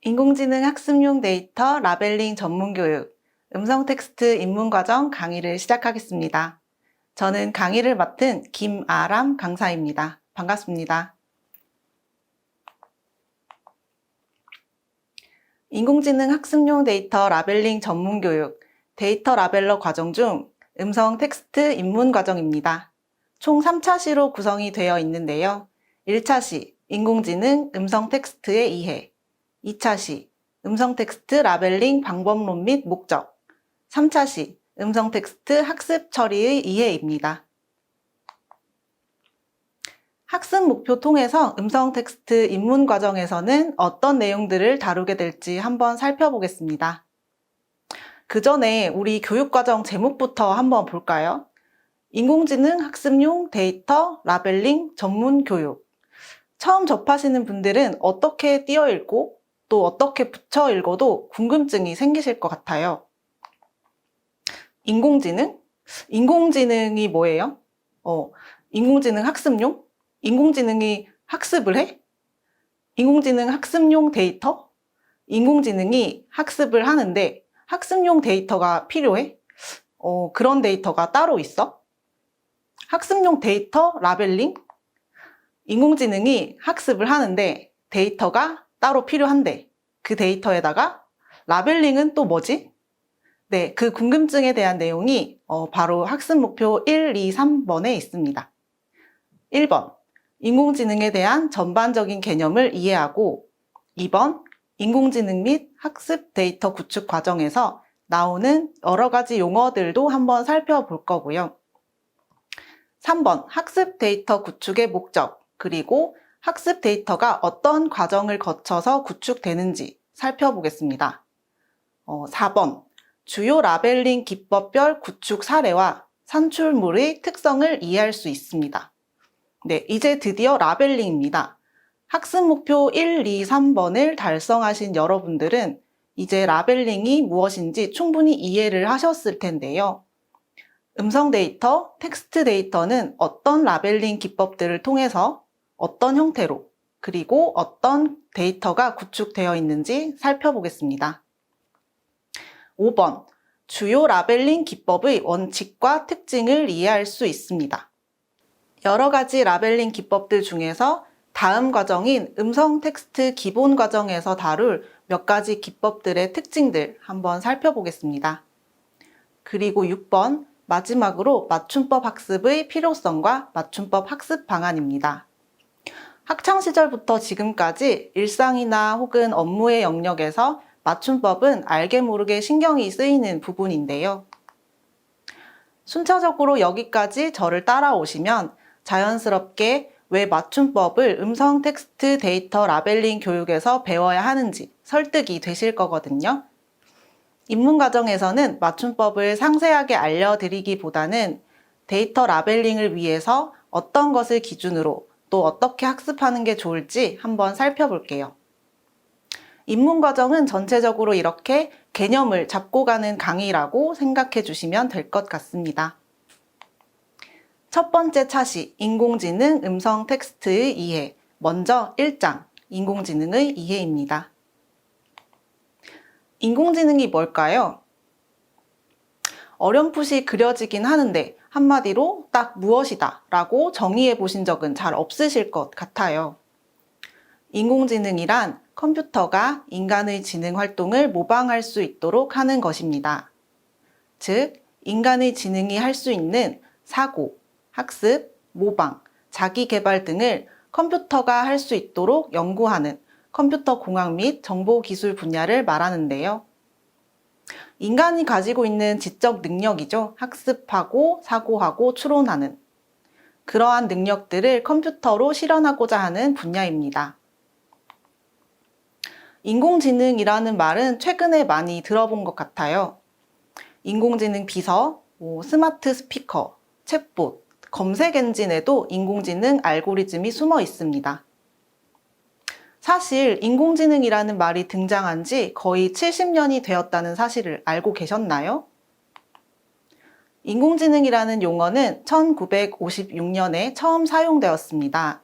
인공지능 학습용 데이터 라벨링 전문교육 음성 텍스트 입문과정 강의를 시작하겠습니다. 저는 강의를 맡은 김아람 강사입니다. 반갑습니다. 인공지능 학습용 데이터 라벨링 전문교육 데이터 라벨러 과정 중 음성 텍스트 입문과정입니다. 총 3차 시로 구성이 되어 있는데요. 1차 시 인공지능 음성 텍스트의 이해, 2차 시 음성 텍스트 라벨링 방법론 및 목적, 3차 시 음성 텍스트 학습 처리의 이해입니다. 학습 목표 통해서 음성 텍스트 입문 과정에서는 어떤 내용들을 다루게 될지 한번 살펴보겠습니다. 그 전에 우리 교육과정 제목부터 한번 볼까요? 인공지능 학습용 데이터 라벨링 전문 교육. 처음 접하시는 분들은 어떻게 띄어 읽고 또 어떻게 붙여 읽어도 궁금증이 생기실 것 같아요. 인공지능? 인공지능이 뭐예요? 인공지능 학습용? 인공지능이 학습을 해? 인공지능 학습용 데이터? 인공지능이 학습을 하는데 학습용 데이터가 필요해? 그런 데이터가 따로 있어? 학습용 데이터 라벨링? 인공지능이 학습을 하는데 데이터가 따로 필요한데 그 데이터에다가 라벨링은 또 뭐지? 네, 그 궁금증에 대한 내용이 바로 학습 목표 1, 2, 3번에 있습니다. 1번, 인공지능에 대한 전반적인 개념을 이해하고 2번, 인공지능 및 학습 데이터 구축 과정에서 나오는 여러 가지 용어들도 한번 살펴볼 거고요. 3번, 학습 데이터 구축의 목적, 그리고 학습 데이터가 어떤 과정을 거쳐서 구축되는지 살펴보겠습니다. 4번, 주요 라벨링 기법별 구축 사례와 산출물의 특성을 이해할 수 있습니다. 네, 이제 드디어 라벨링입니다. 학습 목표 1, 2, 3번을 달성하신 여러분들은 이제 라벨링이 무엇인지 충분히 이해를 하셨을 텐데요. 음성 데이터, 텍스트 데이터는 어떤 라벨링 기법들을 통해서 어떤 형태로 그리고 어떤 데이터가 구축되어 있는지 살펴보겠습니다. 5번, 주요 라벨링 기법의 원칙과 특징을 이해할 수 있습니다. 여러 가지 라벨링 기법들 중에서 다음 과정인 음성 텍스트 기본 과정에서 다룰 몇 가지 기법들의 특징들 한번 살펴보겠습니다. 그리고 6번, 마지막으로 맞춤법 학습의 필요성과 맞춤법 학습 방안입니다. 학창시절부터 지금까지 일상이나 혹은 업무의 영역에서 맞춤법은 알게 모르게 신경이 쓰이는 부분인데요. 순차적으로 여기까지 저를 따라오시면 자연스럽게 왜 맞춤법을 음성 텍스트 데이터 라벨링 교육에서 배워야 하는지 설득이 되실 거거든요. 입문 과정에서는 맞춤법을 상세하게 알려드리기보다는 데이터 라벨링을 위해서 어떤 것을 기준으로 또 어떻게 학습하는 게 좋을지 한번 살펴볼게요. 입문 과정은 전체적으로 이렇게 개념을 잡고 가는 강의라고 생각해 주시면 될 것 같습니다. 첫 번째 차시, 인공지능 음성 텍스트의 이해. 먼저 1장, 인공지능의 이해입니다. 인공지능이 뭘까요? 어렴풋이 그려지긴 하는데 한마디로 딱 무엇이다 라고 정의해 보신 적은 잘 없으실 것 같아요. 인공지능이란 컴퓨터가 인간의 지능 활동을 모방할 수 있도록 하는 것입니다. 즉, 인간의 지능이 할 수 있는 사고, 학습, 모방, 자기 개발 등을 컴퓨터가 할 수 있도록 연구하는 컴퓨터 공학 및 정보 기술 분야를 말하는데요. 인간이 가지고 있는 지적 능력이죠. 학습하고 사고하고 추론하는 그러한 능력들을 컴퓨터로 실현하고자 하는 분야입니다. 인공지능이라는 말은 최근에 많이 들어본 것 같아요. 인공지능 비서, 스마트 스피커, 챗봇, 검색 엔진에도 인공지능 알고리즘이 숨어 있습니다. 사실 인공지능이라는 말이 등장한 지 거의 70년이 되었다는 사실을 알고 계셨나요? 인공지능이라는 용어는 1956년에 처음 사용되었습니다.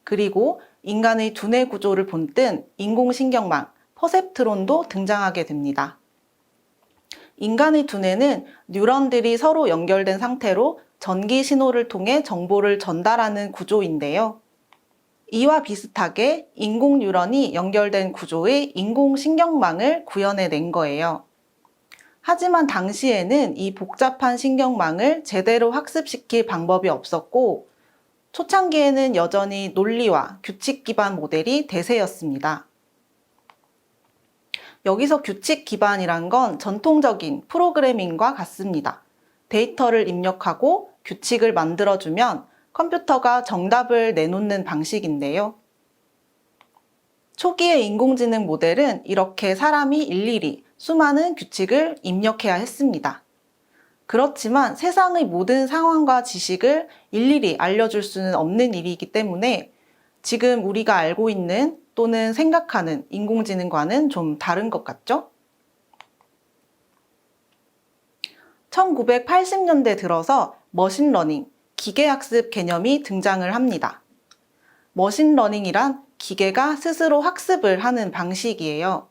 그리고 인간의 두뇌 구조를 본뜬 인공신경망, 퍼셉트론도 등장하게 됩니다. 인간의 두뇌는 뉴런들이 서로 연결된 상태로 전기 신호를 통해 정보를 전달하는 구조인데요. 이와 비슷하게 인공 뉴런이 연결된 구조의 인공신경망을 구현해낸 거예요. 하지만 당시에는 이 복잡한 신경망을 제대로 학습시킬 방법이 없었고, 초창기에는 여전히 논리와 규칙 기반 모델이 대세였습니다. 여기서 규칙 기반이란 건 전통적인 프로그래밍과 같습니다. 데이터를 입력하고 규칙을 만들어주면 컴퓨터가 정답을 내놓는 방식인데요. 초기의 인공지능 모델은 이렇게 사람이 일일이 수많은 규칙을 입력해야 했습니다. 그렇지만 세상의 모든 상황과 지식을 일일이 알려줄 수는 없는 일이기 때문에 지금 우리가 알고 있는 또는 생각하는 인공지능과는 좀 다른 것 같죠? 1980년대 들어서 머신러닝, 기계학습 개념이 등장을 합니다. 머신러닝이란 기계가 스스로 학습을 하는 방식이에요.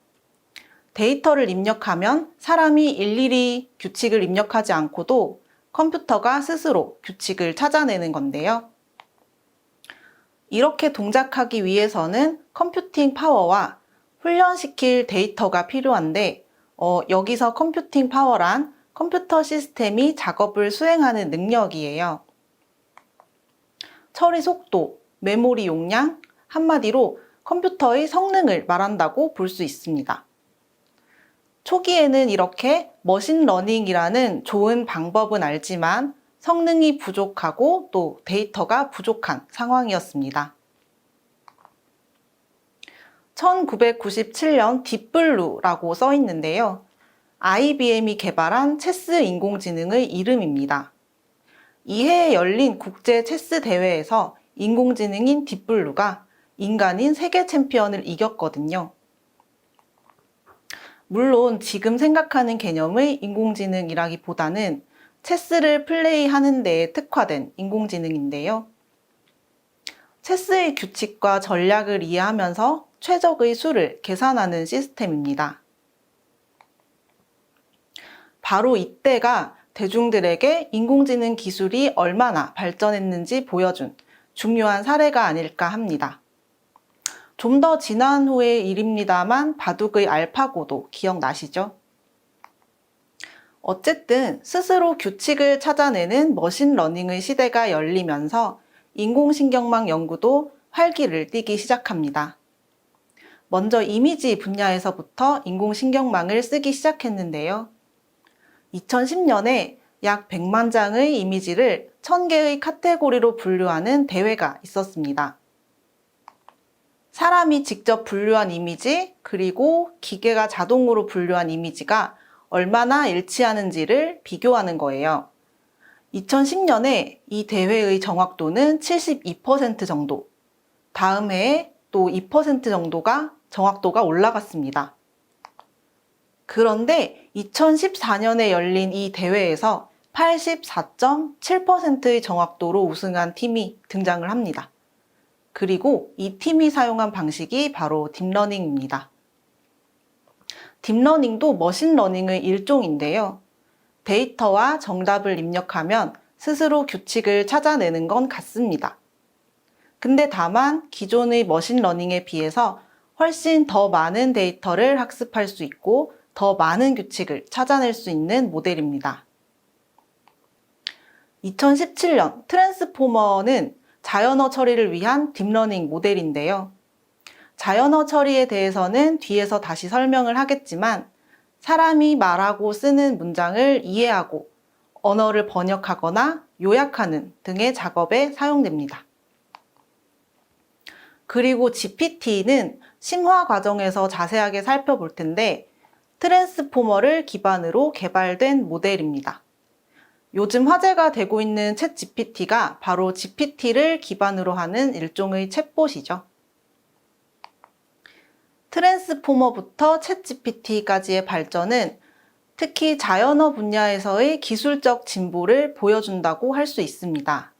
데이터를 입력하면 사람이 일일이 규칙을 입력하지 않고도 컴퓨터가 스스로 규칙을 찾아내는 건데요. 이렇게 동작하기 위해서는 컴퓨팅 파워와 훈련시킬 데이터가 필요한데, 여기서 컴퓨팅 파워란 컴퓨터 시스템이 작업을 수행하는 능력이에요. 처리 속도, 메모리 용량, 한마디로 컴퓨터의 성능을 말한다고 볼 수 있습니다. 초기에는 이렇게 머신러닝이라는 좋은 방법은 알지만 성능이 부족하고 또 데이터가 부족한 상황이었습니다. 1997년 딥블루라고 써 있는데요. IBM이 개발한 체스 인공지능의 이름입니다. 이해에 열린 국제 체스 대회에서 인공지능인 딥블루가 인간인 세계 챔피언을 이겼거든요. 물론 지금 생각하는 개념의 인공지능이라기보다는 체스를 플레이하는 데에 특화된 인공지능인데요. 체스의 규칙과 전략을 이해하면서 최적의 수를 계산하는 시스템입니다. 바로 이때가 대중들에게 인공지능 기술이 얼마나 발전했는지 보여준 중요한 사례가 아닐까 합니다. 좀 더 지난 후의 일입니다만 바둑의 알파고도 기억나시죠? 어쨌든 스스로 규칙을 찾아내는 머신러닝의 시대가 열리면서 인공신경망 연구도 활기를 띠기 시작합니다. 먼저 이미지 분야에서부터 인공신경망을 쓰기 시작했는데요. 2010년에 약 100만 장의 이미지를 1000개의 카테고리로 분류하는 대회가 있었습니다. 사람이 직접 분류한 이미지, 그리고 기계가 자동으로 분류한 이미지가 얼마나 일치하는지를 비교하는 거예요. 2010년에 이 대회의 정확도는 72% 정도, 다음 해에 또 2% 정도가 정확도가 올라갔습니다. 그런데 2014년에 열린 이 대회에서 84.7%의 정확도로 우승한 팀이 등장을 합니다. 그리고 이 팀이 사용한 방식이 바로 딥러닝입니다. 딥러닝도 머신러닝의 일종인데요. 데이터와 정답을 입력하면 스스로 규칙을 찾아내는 건 같습니다. 근데 다만 기존의 머신러닝에 비해서 훨씬 더 많은 데이터를 학습할 수 있고 더 많은 규칙을 찾아낼 수 있는 모델입니다. 2017년 트랜스포머는 자연어 처리를 위한 딥러닝 모델인데요. 자연어 처리에 대해서는 뒤에서 다시 설명을 하겠지만 사람이 말하고 쓰는 문장을 이해하고 언어를 번역하거나 요약하는 등의 작업에 사용됩니다. 그리고 GPT는 심화 과정에서 자세하게 살펴볼 텐데 트랜스포머를 기반으로 개발된 모델입니다. 요즘 화제가 되고 있는 챗 GPT가 바로 GPT를 기반으로 하는 일종의 챗봇이죠. 트랜스포머부터 챗GPT까지의 발전은 특히 자연어 분야에서의 기술적 진보를 보여준다고 할 수 있습니다.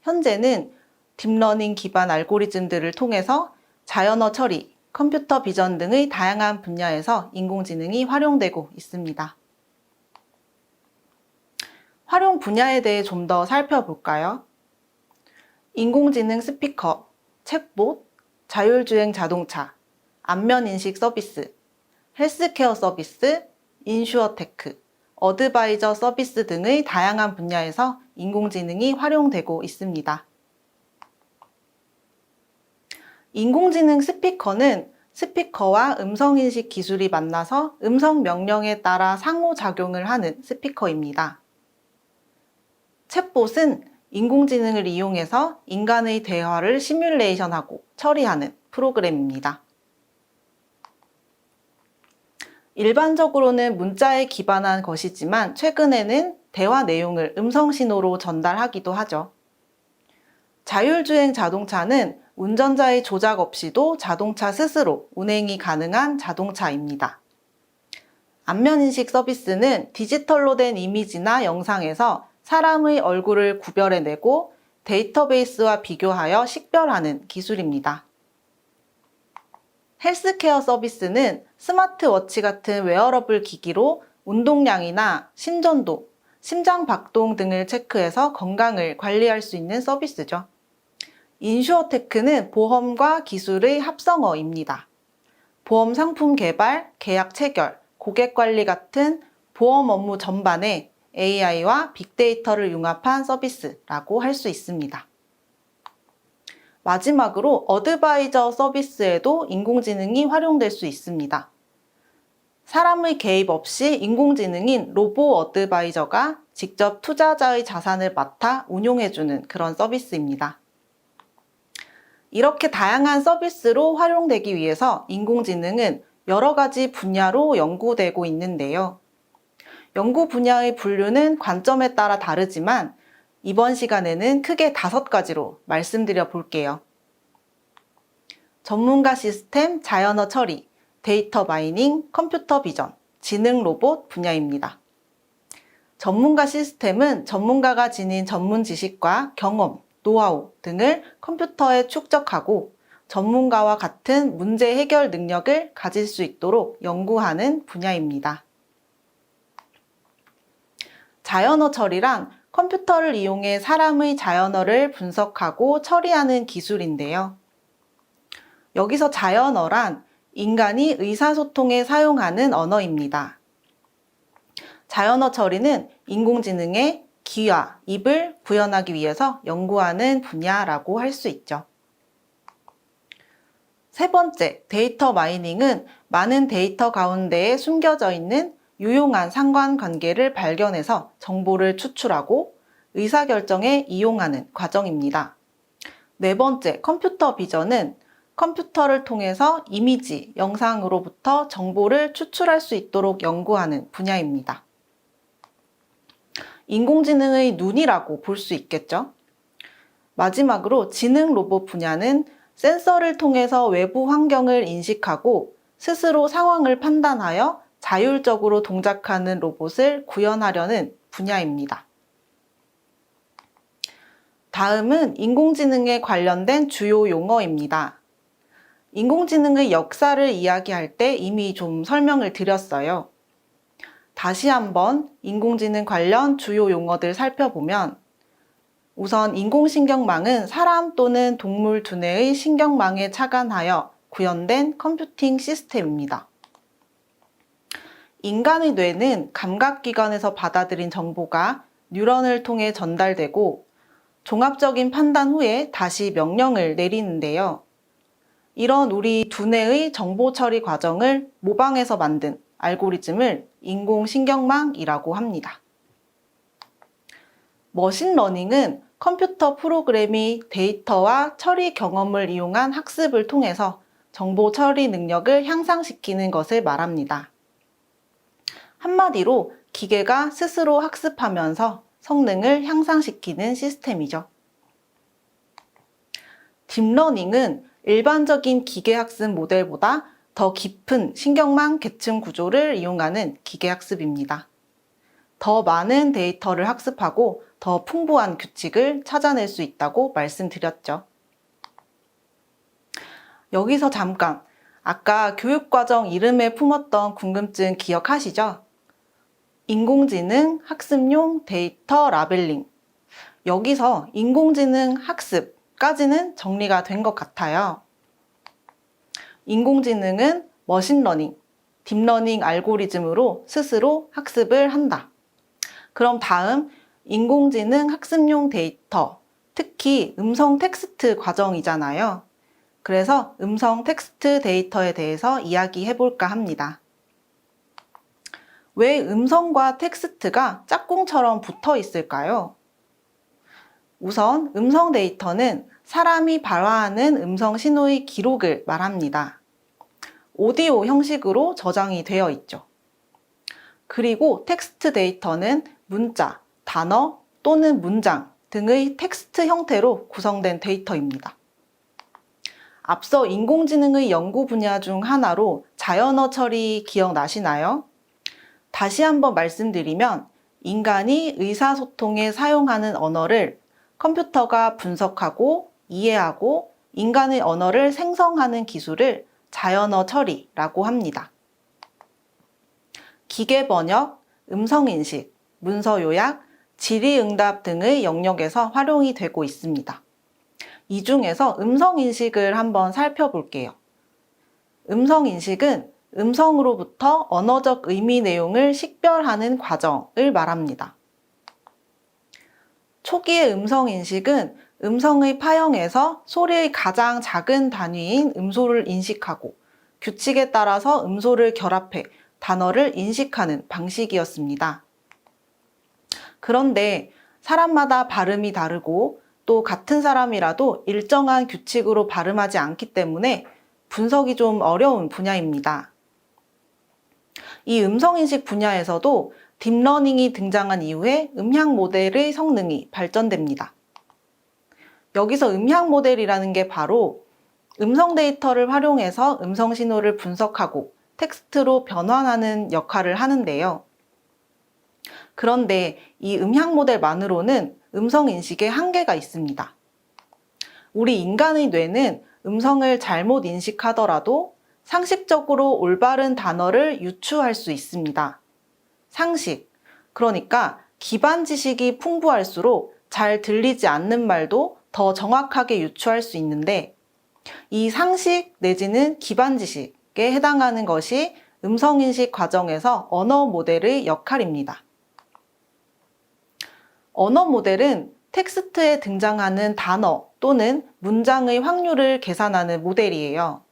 현재는 딥러닝 기반 알고리즘들을 통해서 자연어 처리, 컴퓨터 비전 등의 다양한 분야에서 인공지능이 활용되고 있습니다. 활용 분야에 대해 좀 더 살펴볼까요? 인공지능 스피커, 챗봇, 자율주행 자동차, 안면인식 서비스, 헬스케어 서비스, 인슈어테크, 어드바이저 서비스 등의 다양한 분야에서 인공지능이 활용되고 있습니다. 인공지능 스피커는 스피커와 음성인식 기술이 만나서 음성 명령에 따라 상호작용을 하는 스피커입니다. 챗봇은 인공지능을 이용해서 인간의 대화를 시뮬레이션하고 처리하는 프로그램입니다. 일반적으로는 문자에 기반한 것이지만 최근에는 대화 내용을 음성 신호로 전달하기도 하죠. 자율주행 자동차는 운전자의 조작 없이도 자동차 스스로 운행이 가능한 자동차입니다. 안면인식 서비스는 디지털로 된 이미지나 영상에서 사람의 얼굴을 구별해내고 데이터베이스와 비교하여 식별하는 기술입니다. 헬스케어 서비스는 스마트워치 같은 웨어러블 기기로 운동량이나 심전도, 심장 박동 등을 체크해서 건강을 관리할 수 있는 서비스죠. 인슈어테크는 보험과 기술의 합성어입니다. 보험 상품 개발, 계약 체결, 고객 관리 같은 보험 업무 전반에 AI와 빅데이터를 융합한 서비스라고 할 수 있습니다. 마지막으로 어드바이저 서비스에도 인공지능이 활용될 수 있습니다. 사람의 개입 없이 인공지능인 로보 어드바이저가 직접 투자자의 자산을 맡아 운용해주는 그런 서비스입니다. 이렇게 다양한 서비스로 활용되기 위해서 인공지능은 여러 가지 분야로 연구되고 있는데요. 연구 분야의 분류는 관점에 따라 다르지만 이번 시간에는 크게 5가지로 말씀드려 볼게요. 전문가 시스템, 자연어 처리, 데이터 마이닝, 컴퓨터 비전, 지능 로봇 분야입니다. 전문가 시스템은 전문가가 지닌 전문 지식과 경험, 노하우 등을 컴퓨터에 축적하고 전문가와 같은 문제 해결 능력을 가질 수 있도록 연구하는 분야입니다. 자연어 처리란 컴퓨터를 이용해 사람의 자연어를 분석하고 처리하는 기술인데요. 여기서 자연어란 인간이 의사소통에 사용하는 언어입니다. 자연어 처리는 인공지능의 귀와 입을 구현하기 위해서 연구하는 분야라고 할 수 있죠. 세 번째, 데이터 마이닝은 많은 데이터 가운데에 숨겨져 있는 유용한 상관관계를 발견해서 정보를 추출하고 의사결정에 이용하는 과정입니다. 네 번째, 컴퓨터 비전은 컴퓨터를 통해서 이미지, 영상으로부터 정보를 추출할 수 있도록 연구하는 분야입니다. 인공지능의 눈이라고 볼 수 있겠죠? 마지막으로 지능 로봇 분야는 센서를 통해서 외부 환경을 인식하고 스스로 상황을 판단하여 자율적으로 동작하는 로봇을 구현하려는 분야입니다. 다음은 인공지능에 관련된 주요 용어입니다. 인공지능의 역사를 이야기할 때 이미 좀 설명을 드렸어요. 다시 한번 인공지능 관련 주요 용어들 살펴보면 우선 인공신경망은 사람 또는 동물 두뇌의 신경망에 착안하여 구현된 컴퓨팅 시스템입니다. 인간의 뇌는 감각기관에서 받아들인 정보가 뉴런을 통해 전달되고 종합적인 판단 후에 다시 명령을 내리는데요. 이런 우리 두뇌의 정보 처리 과정을 모방해서 만든 알고리즘을 인공신경망이라고 합니다. 머신러닝은 컴퓨터 프로그램이 데이터와 처리 경험을 이용한 학습을 통해서 정보 처리 능력을 향상시키는 것을 말합니다. 한마디로 기계가 스스로 학습하면서 성능을 향상시키는 시스템이죠. 딥러닝은 일반적인 기계학습 모델보다 더 깊은 신경망 계층 구조를 이용하는 기계학습입니다. 더 많은 데이터를 학습하고 더 풍부한 규칙을 찾아낼 수 있다고 말씀드렸죠. 여기서 잠깐, 아까 교육과정 이름에 품었던 궁금증 기억하시죠? 인공지능 학습용 데이터 라벨링. 여기서 인공지능 학습까지는 정리가 된 것 같아요. 인공지능은 머신러닝, 딥러닝 알고리즘으로 스스로 학습을 한다. 그럼 다음 인공지능 학습용 데이터, 특히 음성 텍스트 과정이잖아요. 그래서 음성 텍스트 데이터에 대해서 이야기해 볼까 합니다. 왜 음성과 텍스트가 짝꿍처럼 붙어 있을까요? 우선 음성 데이터는 사람이 발화하는 음성 신호의 기록을 말합니다. 오디오 형식으로 저장이 되어 있죠. 그리고 텍스트 데이터는 문자, 단어 또는 문장 등의 텍스트 형태로 구성된 데이터입니다. 앞서 인공지능의 연구 분야 중 하나로 자연어 처리 기억나시나요? 다시 한번 말씀드리면 인간이 의사소통에 사용하는 언어를 컴퓨터가 분석하고 이해하고 인간의 언어를 생성하는 기술을 자연어 처리라고 합니다. 기계 번역, 음성인식, 문서 요약, 질의응답 등의 영역에서 활용이 되고 있습니다. 이 중에서 음성인식을 한번 살펴볼게요. 음성인식은 음성으로부터 언어적 의미 내용을 식별하는 과정을 말합니다. 초기의 음성인식은 음성의 파형에서 소리의 가장 작은 단위인 음소를 인식하고 규칙에 따라서 음소를 결합해 단어를 인식하는 방식이었습니다. 그런데 사람마다 발음이 다르고 또 같은 사람이라도 일정한 규칙으로 발음하지 않기 때문에 분석이 좀 어려운 분야입니다. 이 음성인식 분야에서도 딥러닝이 등장한 이후에 음향 모델의 성능이 발전됩니다. 여기서 음향 모델이라는 게 바로 음성 데이터를 활용해서 음성 신호를 분석하고 텍스트로 변환하는 역할을 하는데요. 그런데 이 음향 모델만으로는 음성 인식에 한계가 있습니다. 우리 인간의 뇌는 음성을 잘못 인식하더라도 상식적으로 올바른 단어를 유추할 수 있습니다. 상식, 그러니까 기반 지식이 풍부할수록 잘 들리지 않는 말도 더 정확하게 유추할 수 있는데 이 상식 내지는 기반 지식에 해당하는 것이 음성인식 과정에서 언어 모델의 역할입니다. 언어 모델은 텍스트에 등장하는 단어 또는 문장의 확률을 계산하는 모델이에요.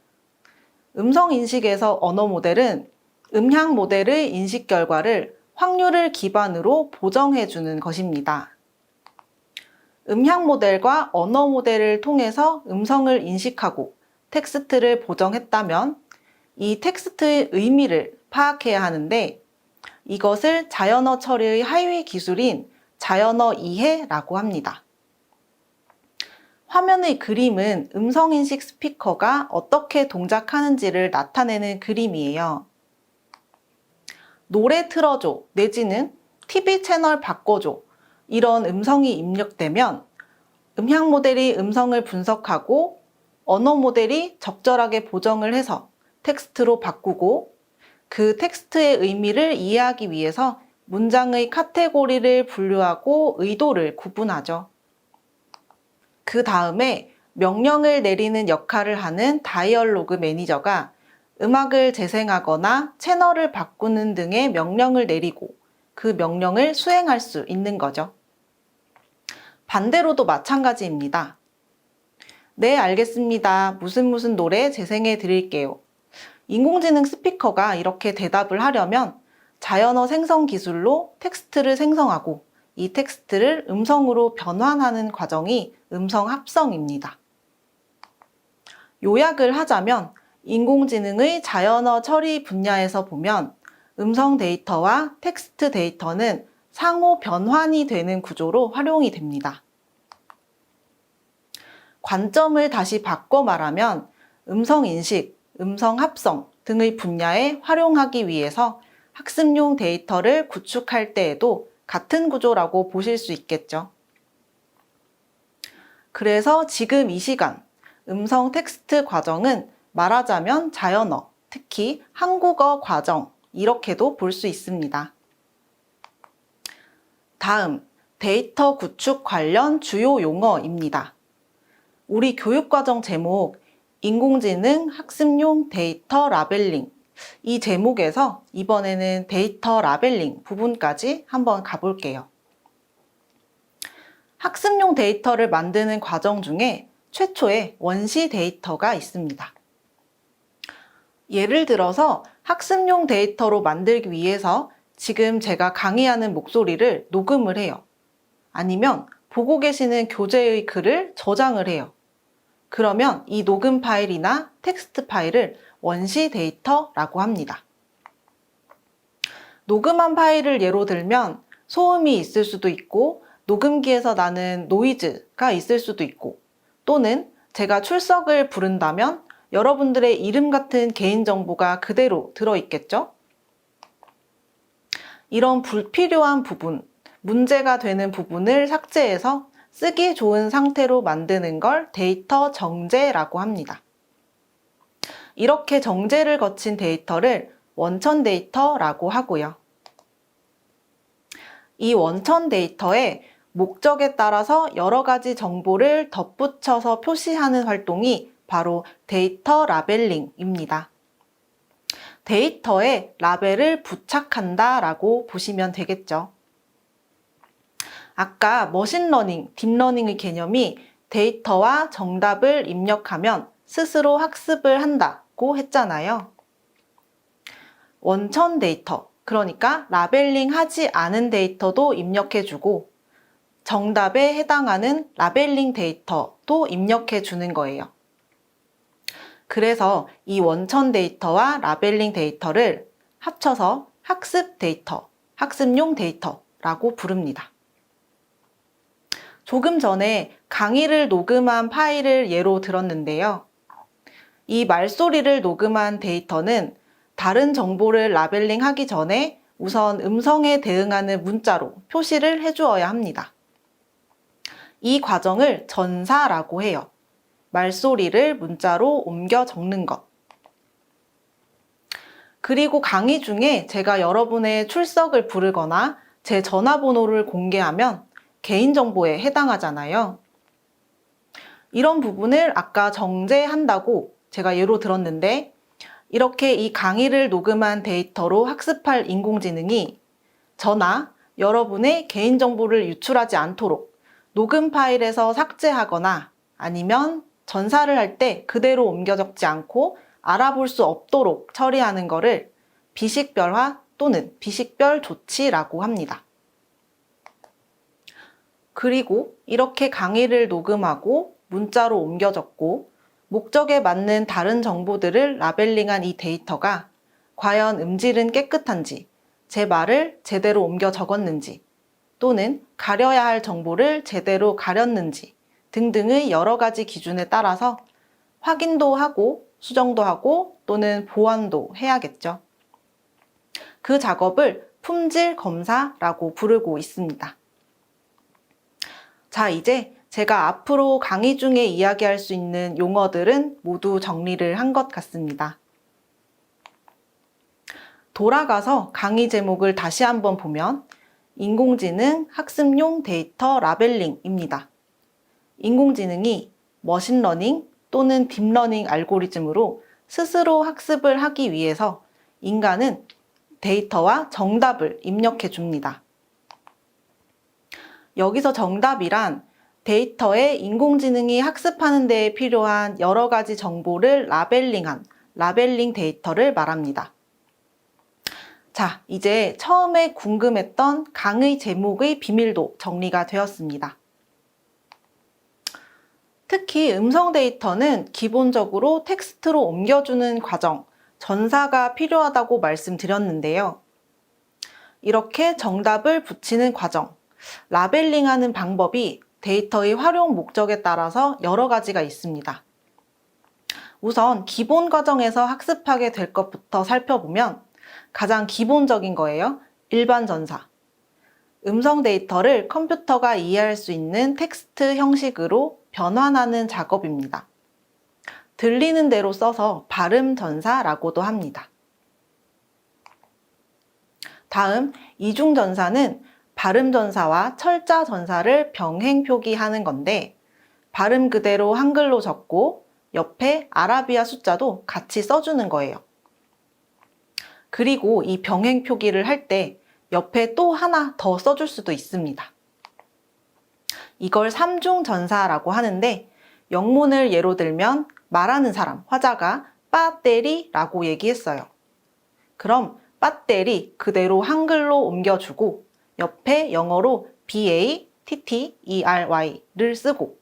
음성 인식에서 언어 모델은 음향 모델의 인식 결과를 확률을 기반으로 보정해 주는 것입니다. 음향 모델과 언어 모델을 통해서 음성을 인식하고 텍스트를 보정했다면 이 텍스트의 의미를 파악해야 하는데 이것을 자연어 처리의 하위 기술인 자연어 이해라고 합니다. 화면의 그림은 음성인식 스피커가 어떻게 동작하는지를 나타내는 그림이에요. 노래 틀어줘 내지는 TV 채널 바꿔줘 이런 음성이 입력되면 음향 모델이 음성을 분석하고 언어 모델이 적절하게 보정을 해서 텍스트로 바꾸고 그 텍스트의 의미를 이해하기 위해서 문장의 카테고리를 분류하고 의도를 구분하죠. 그 다음에 명령을 내리는 역할을 하는 다이얼로그 매니저가 음악을 재생하거나 채널을 바꾸는 등의 명령을 내리고 그 명령을 수행할 수 있는 거죠. 반대로도 마찬가지입니다. 네, 알겠습니다. 무슨 노래 재생해 드릴게요. 인공지능 스피커가 이렇게 대답을 하려면 자연어 생성 기술로 텍스트를 생성하고 이 텍스트를 음성으로 변환하는 과정이 음성 합성입니다. 요약을 하자면 인공지능의 자연어 처리 분야에서 보면 음성 데이터와 텍스트 데이터는 상호 변환이 되는 구조로 활용이 됩니다. 관점을 다시 바꿔 말하면 음성 인식, 음성 합성, 등의 분야에 활용하기 위해서 학습용 데이터를 구축할 때에도 같은 구조라고 보실 수 있겠죠. 그래서 지금 이 시간 음성 텍스트 과정은 말하자면 자연어, 특히 한국어 과정, 이렇게도 볼 수 있습니다. 다음, 데이터 구축 관련 주요 용어입니다. 우리 교육과정 제목, 인공지능 학습용 데이터 라벨링. 이 제목에서 이번에는 데이터 라벨링 부분까지 한번 가볼게요. 학습용 데이터를 만드는 과정 중에 최초의 원시 데이터가 있습니다. 예를 들어서 학습용 데이터로 만들기 위해서 지금 제가 강의하는 목소리를 녹음을 해요. 아니면 보고 계시는 교재의 글을 저장을 해요. 그러면 이 녹음 파일이나 텍스트 파일을 원시 데이터라고 합니다. 녹음한 파일을 예로 들면 소음이 있을 수도 있고 녹음기에서 나는 노이즈가 있을 수도 있고 또는 제가 출석을 부른다면 여러분들의 이름 같은 개인정보가 그대로 들어있겠죠? 이런 불필요한 부분, 문제가 되는 부분을 삭제해서 쓰기 좋은 상태로 만드는 걸 데이터 정제라고 합니다. 이렇게 정제를 거친 데이터를 원천 데이터라고 하고요. 이 원천 데이터에 목적에 따라서 여러 가지 정보를 덧붙여서 표시하는 활동이 바로 데이터 라벨링입니다. 데이터에 라벨을 부착한다 라고 보시면 되겠죠. 아까 머신러닝, 딥러닝의 개념이 데이터와 정답을 입력하면 스스로 학습을 한다고 했잖아요. 원천 데이터, 그러니까 라벨링 하지 않은 데이터도 입력해주고 정답에 해당하는 라벨링 데이터도 입력해주는 거예요. 그래서 이 원천 데이터와 라벨링 데이터를 합쳐서 학습 데이터, 학습용 데이터라고 부릅니다. 조금 전에 강의를 녹음한 파일을 예로 들었는데요. 이 말소리를 녹음한 데이터는 다른 정보를 라벨링 하기 전에 우선 음성에 대응하는 문자로 표시를 해주어야 합니다. 이 과정을 전사라고 해요. 말소리를 문자로 옮겨 적는 것. 그리고 강의 중에 제가 여러분의 출석을 부르거나 제 전화번호를 공개하면 개인정보에 해당하잖아요. 이런 부분을 아까 정제한다고 제가 예로 들었는데 이렇게 이 강의를 녹음한 데이터로 학습할 인공지능이 저나 여러분의 개인정보를 유출하지 않도록 녹음 파일에서 삭제하거나 아니면 전사를 할 때 그대로 옮겨 적지 않고 알아볼 수 없도록 처리하는 것을 비식별화 또는 비식별 조치라고 합니다. 그리고 이렇게 강의를 녹음하고 문자로 옮겨 적고 목적에 맞는 다른 정보들을 라벨링한 이 데이터가 과연 음질은 깨끗한지, 제 말을 제대로 옮겨 적었는지, 또는 가려야 할 정보를 제대로 가렸는지 등등의 여러 가지 기준에 따라서 확인도 하고 수정도 하고 또는 보완도 해야겠죠. 그 작업을 품질 검사라고 부르고 있습니다. 자, 이제 제가 앞으로 강의 중에 이야기할 수 있는 용어들은 모두 정리를 한 것 같습니다. 돌아가서 강의 제목을 다시 한번 보면 인공지능 학습용 데이터 라벨링입니다. 인공지능이 머신러닝 또는 딥러닝 알고리즘으로 스스로 학습을 하기 위해서 인간은 데이터와 정답을 입력해 줍니다. 여기서 정답이란 데이터에 인공지능이 학습하는 데에 필요한 여러 가지 정보를 라벨링한 라벨링 데이터를 말합니다. 자, 이제 처음에 궁금했던 강의 제목의 비밀도 정리가 되었습니다. 특히 음성 데이터는 기본적으로 텍스트로 옮겨주는 과정, 전사가 필요하다고 말씀드렸는데요. 이렇게 정답을 붙이는 과정, 라벨링하는 방법이 데이터의 활용 목적에 따라서 여러 가지가 있습니다. 우선 기본 과정에서 학습하게 될 것부터 살펴보면 가장 기본적인 거예요. 일반 전사. 음성 데이터를 컴퓨터가 이해할 수 있는 텍스트 형식으로 변환하는 작업입니다. 들리는 대로 써서 발음 전사라고도 합니다. 다음 이중 전사는 발음 전사와 철자 전사를 병행 표기하는 건데 발음 그대로 한글로 적고 옆에 아라비아 숫자도 같이 써주는 거예요. 그리고 이 병행 표기를 할 때 옆에 또 하나 더 써줄 수도 있습니다. 이걸 삼중 전사라고 하는데 영문을 예로 들면 말하는 사람, 화자가 빠떼리라고 얘기했어요. 그럼 빠떼리 그대로 한글로 옮겨주고 옆에 영어로 BATTERY를 쓰고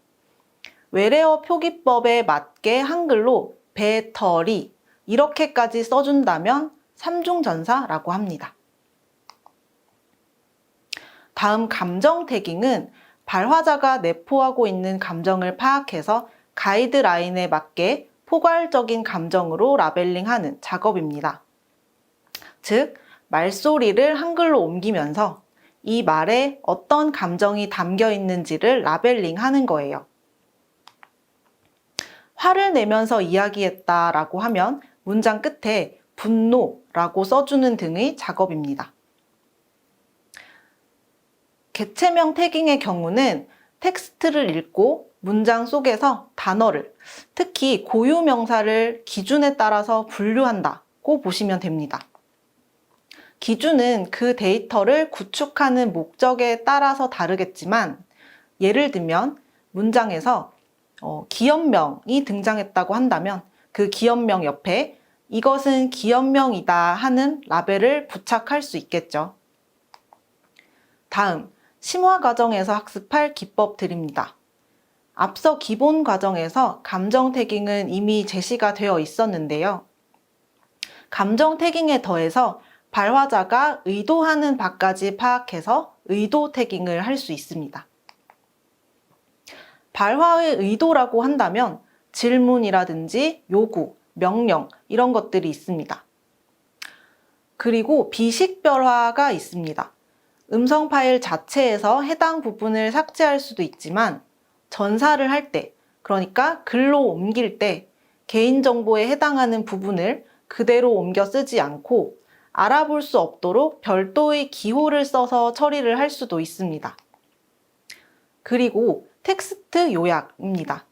외래어 표기법에 맞게 한글로 배터리 이렇게까지 써준다면 삼중전사라고 합니다. 다음 감정 태깅은 발화자가 내포하고 있는 감정을 파악해서 가이드라인에 맞게 포괄적인 감정으로 라벨링하는 작업입니다. 즉, 말소리를 한글로 옮기면서 이 말에 어떤 감정이 담겨 있는지를 라벨링하는 거예요. 화를 내면서 이야기했다라고 하면 문장 끝에 분노라고 써주는 등의 작업입니다. 개체명 태깅의 경우는 텍스트를 읽고 문장 속에서 단어를, 특히 고유명사를 기준에 따라서 분류한다고 보시면 됩니다. 기준은 그 데이터를 구축하는 목적에 따라서 다르겠지만 예를 들면 문장에서 기업명이 등장했다고 한다면 그 기업명 옆에 이것은 기업명이다 하는 라벨을 부착할 수 있겠죠. 다음, 심화 과정에서 학습할 기법들입니다. 앞서 기본 과정에서 감정 태깅은 이미 제시가 되어 있었는데요. 감정 태깅에 더해서 발화자가 의도하는 바까지 파악해서 의도 태깅을 할 수 있습니다. 발화의 의도라고 한다면 질문이라든지 요구, 명령 이런 것들이 있습니다. 그리고 비식별화가 있습니다. 음성 파일 자체에서 해당 부분을 삭제할 수도 있지만 전사를 할 때, 그러니까 글로 옮길 때 개인정보에 해당하는 부분을 그대로 옮겨 쓰지 않고 알아볼 수 없도록 별도의 기호를 써서 처리를 할 수도 있습니다. 그리고 텍스트 요약입니다.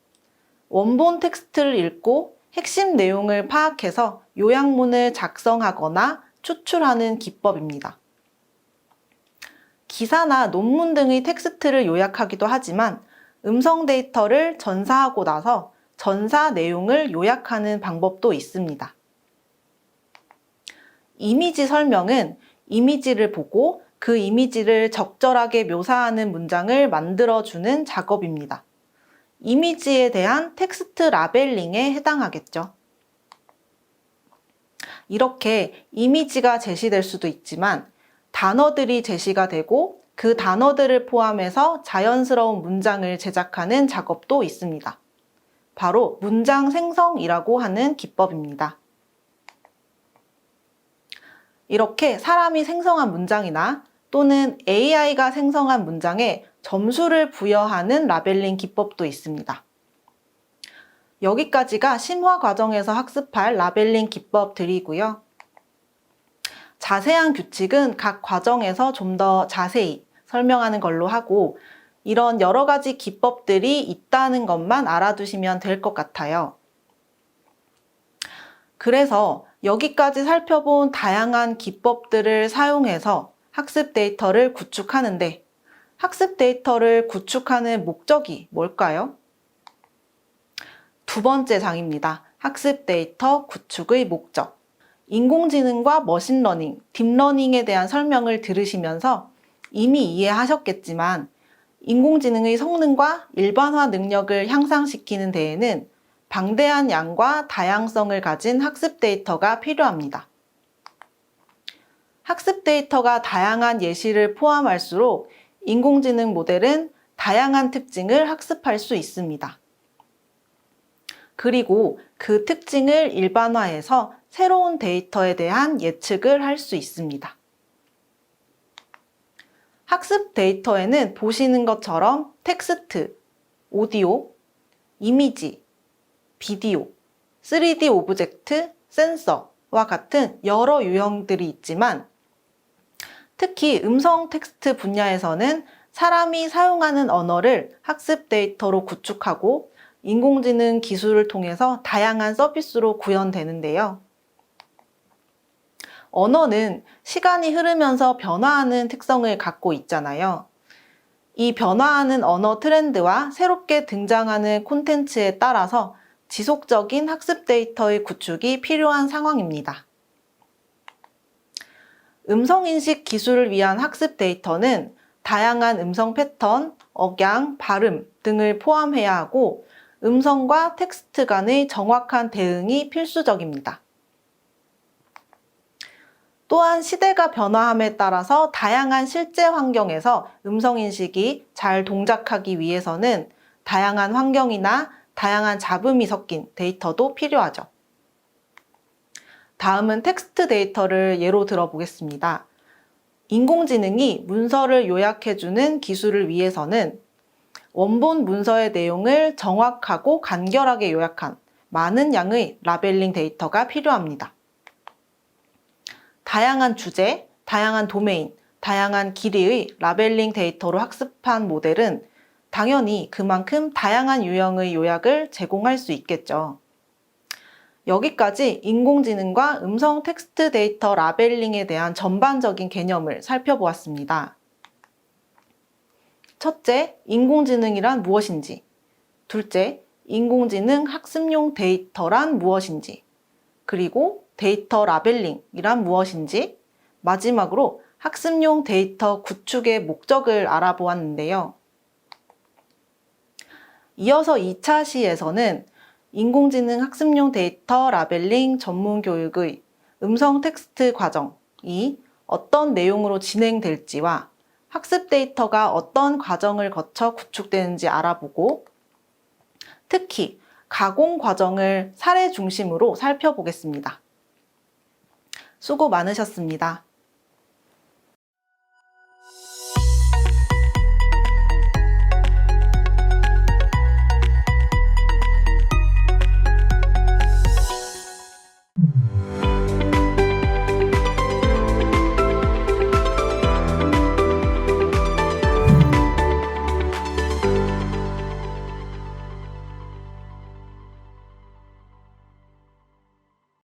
원본 텍스트를 읽고 핵심 내용을 파악해서 요약문을 작성하거나 추출하는 기법입니다. 기사나 논문 등의 텍스트를 요약하기도 하지만 음성 데이터를 전사하고 나서 전사 내용을 요약하는 방법도 있습니다. 이미지 설명은 이미지를 보고 그 이미지를 적절하게 묘사하는 문장을 만들어주는 작업입니다. 이미지에 대한 텍스트 라벨링에 해당하겠죠. 이렇게 이미지가 제시될 수도 있지만 단어들이 제시가 되고 그 단어들을 포함해서 자연스러운 문장을 제작하는 작업도 있습니다. 바로 문장 생성이라고 하는 기법입니다. 이렇게 사람이 생성한 문장이나 또는 AI가 생성한 문장에 점수를 부여하는 라벨링 기법도 있습니다. 여기까지가 심화 과정에서 학습할 라벨링 기법들이고요. 자세한 규칙은 각 과정에서 좀 더 자세히 설명하는 걸로 하고 이런 여러 가지 기법들이 있다는 것만 알아두시면 될 것 같아요. 그래서 여기까지 살펴본 다양한 기법들을 사용해서 학습 데이터를 구축하는데 학습 데이터를 구축하는 목적이 뭘까요? 두 번째 장입니다. 학습 데이터 구축의 목적. 인공지능과 머신러닝, 딥러닝에 대한 설명을 들으시면서 이미 이해하셨겠지만 인공지능의 성능과 일반화 능력을 향상시키는 데에는 방대한 양과 다양성을 가진 학습 데이터가 필요합니다. 학습 데이터가 다양한 예시를 포함할수록 인공지능 모델은 다양한 특징을 학습할 수 있습니다. 그리고 그 특징을 일반화해서 새로운 데이터에 대한 예측을 할 수 있습니다. 학습 데이터에는 보시는 것처럼 텍스트, 오디오, 이미지, 비디오, 3D 오브젝트, 센서와 같은 여러 유형들이 있지만 특히 음성 텍스트 분야에서는 사람이 사용하는 언어를 학습 데이터로 구축하고 인공지능 기술을 통해서 다양한 서비스로 구현되는데요. 언어는 시간이 흐르면서 변화하는 특성을 갖고 있잖아요. 이 변화하는 언어 트렌드와 새롭게 등장하는 콘텐츠에 따라서 지속적인 학습 데이터의 구축이 필요한 상황입니다. 음성인식 기술을 위한 학습 데이터는 다양한 음성 패턴, 억양, 발음 등을 포함해야 하고 음성과 텍스트 간의 정확한 대응이 필수적입니다. 또한 시대가 변화함에 따라서 다양한 실제 환경에서 음성인식이 잘 동작하기 위해서는 다양한 환경이나 다양한 잡음이 섞인 데이터도 필요하죠. 다음은 텍스트 데이터를 예로 들어보겠습니다. 인공지능이 문서를 요약해주는 기술을 위해서는 원본 문서의 내용을 정확하고 간결하게 요약한 많은 양의 라벨링 데이터가 필요합니다. 다양한 주제, 다양한 도메인, 다양한 길이의 라벨링 데이터로 학습한 모델은 당연히 그만큼 다양한 유형의 요약을 제공할 수 있겠죠. 여기까지 인공지능과 음성 텍스트 데이터 라벨링에 대한 전반적인 개념을 살펴보았습니다. 첫째, 인공지능이란 무엇인지. 둘째, 인공지능 학습용 데이터란 무엇인지. 그리고 데이터 라벨링이란 무엇인지. 마지막으로 학습용 데이터 구축의 목적을 알아보았는데요. 이어서 2차 시에서는 인공지능 학습용 데이터 라벨링 전문 교육의 음성 텍스트 과정이 어떤 내용으로 진행될지와 학습 데이터가 어떤 과정을 거쳐 구축되는지 알아보고 특히 가공 과정을 사례 중심으로 살펴보겠습니다. 수고 많으셨습니다.